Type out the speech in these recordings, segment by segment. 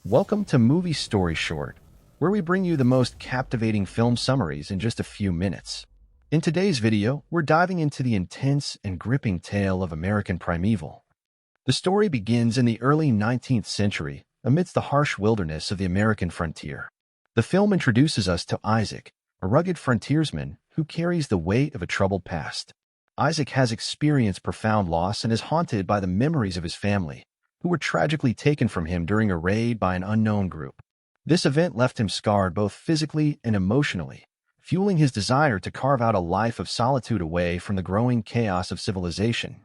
Welcome to Movie Story Short, where we bring you the most captivating film summaries in just a few minutes. In today's video, we're diving into the intense and gripping tale of American Primeval. The story begins in the early 19th century, amidst the harsh wilderness of the American frontier. The film introduces us to Isaac, a rugged frontiersman who carries the weight of a troubled past. Isaac has experienced profound loss and is haunted by the memories of his family, who were tragically taken from him during a raid by an unknown group. This event left him scarred both physically and emotionally, fueling his desire to carve out a life of solitude away from the growing chaos of civilization.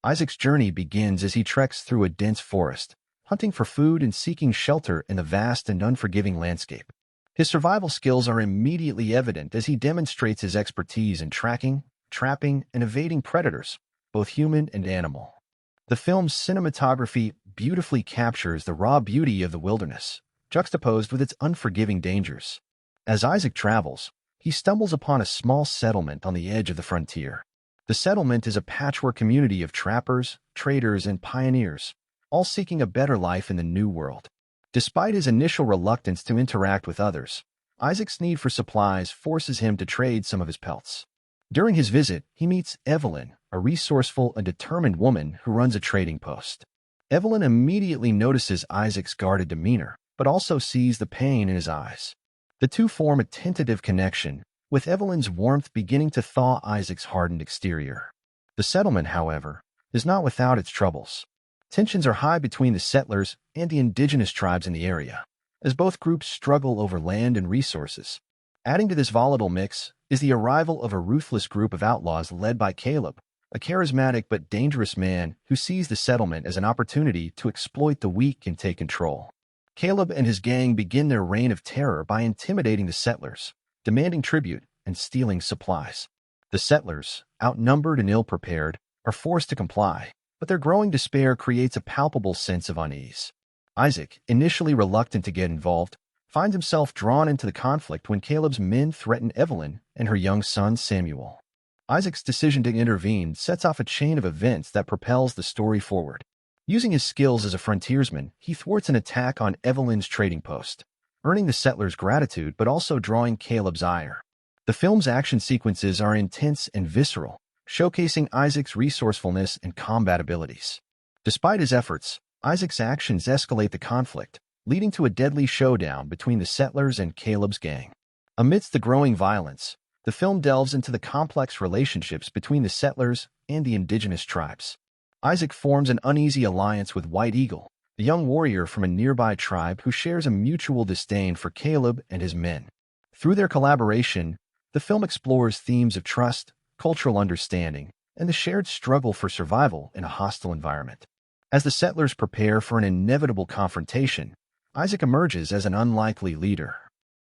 Isaac's journey begins as he treks through a dense forest, hunting for food and seeking shelter in the vast and unforgiving landscape. His survival skills are immediately evident as he demonstrates his expertise in tracking, trapping, and evading predators, both human and animal. The film's cinematography beautifully captures the raw beauty of the wilderness, juxtaposed with its unforgiving dangers. As Isaac travels, he stumbles upon a small settlement on the edge of the frontier. The settlement is a patchwork community of trappers, traders, and pioneers, all seeking a better life in the New World. Despite his initial reluctance to interact with others, Isaac's need for supplies forces him to trade some of his pelts. During his visit, he meets Evelyn, a resourceful and determined woman who runs a trading post. Evelyn immediately notices Isaac's guarded demeanor, but also sees the pain in his eyes. The two form a tentative connection, with Evelyn's warmth beginning to thaw Isaac's hardened exterior. The settlement, however, is not without its troubles. Tensions are high between the settlers and the indigenous tribes in the area, as both groups struggle over land and resources. Adding to this volatile mix is the arrival of a ruthless group of outlaws led by Caleb, a charismatic but dangerous man who sees the settlement as an opportunity to exploit the weak and take control. Caleb and his gang begin their reign of terror by intimidating the settlers, demanding tribute, and stealing supplies. The settlers, outnumbered and ill-prepared, are forced to comply, but their growing despair creates a palpable sense of unease. Isaac, initially reluctant to get involved, finds himself drawn into the conflict when Caleb's men threaten Evelyn and her young son Samuel. Isaac's decision to intervene sets off a chain of events that propels the story forward. Using his skills as a frontiersman, he thwarts an attack on Evelyn's trading post, earning the settlers' gratitude but also drawing Caleb's ire. The film's action sequences are intense and visceral, showcasing Isaac's resourcefulness and combat abilities. Despite his efforts, Isaac's actions escalate the conflict, leading to a deadly showdown between the settlers and Caleb's gang. Amidst the growing violence, the film delves into the complex relationships between the settlers and the indigenous tribes. Isaac forms an uneasy alliance with White Eagle, a young warrior from a nearby tribe who shares a mutual disdain for Caleb and his men. Through their collaboration, the film explores themes of trust, cultural understanding, and the shared struggle for survival in a hostile environment. As the settlers prepare for an inevitable confrontation, Isaac emerges as an unlikely leader.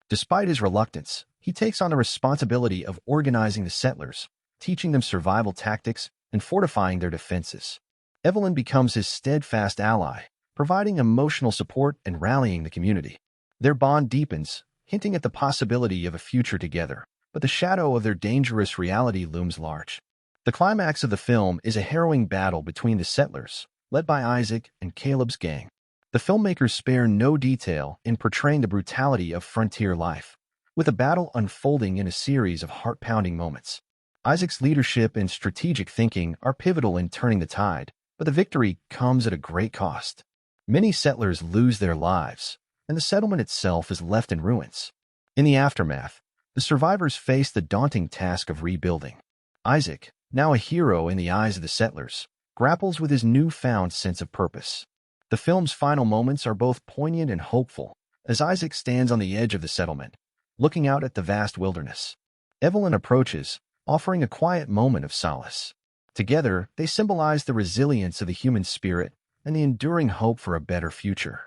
Despite his reluctance, he takes on the responsibility of organizing the settlers, teaching them survival tactics, and fortifying their defenses. Evelyn becomes his steadfast ally, providing emotional support and rallying the community. Their bond deepens, hinting at the possibility of a future together, but the shadow of their dangerous reality looms large. The climax of the film is a harrowing battle between the settlers, led by Isaac and Caleb's gang. The filmmakers spare no detail in portraying the brutality of frontier life, with the battle unfolding in a series of heart-pounding moments. Isaac's leadership and strategic thinking are pivotal in turning the tide, but the victory comes at a great cost. Many settlers lose their lives, and the settlement itself is left in ruins. In the aftermath, the survivors face the daunting task of rebuilding. Isaac, now a hero in the eyes of the settlers, grapples with his newfound sense of purpose. The film's final moments are both poignant and hopeful, as Isaac stands on the edge of the settlement, looking out at the vast wilderness. Evelyn approaches, offering a quiet moment of solace. Together, they symbolize the resilience of the human spirit and the enduring hope for a better future.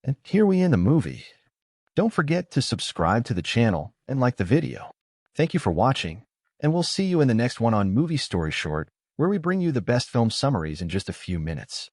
And here we end the movie. Don't forget to subscribe to the channel and like the video. Thank you for watching, and we'll see you in the next one on Movie Story Short, where we bring you the best film summaries in just a few minutes.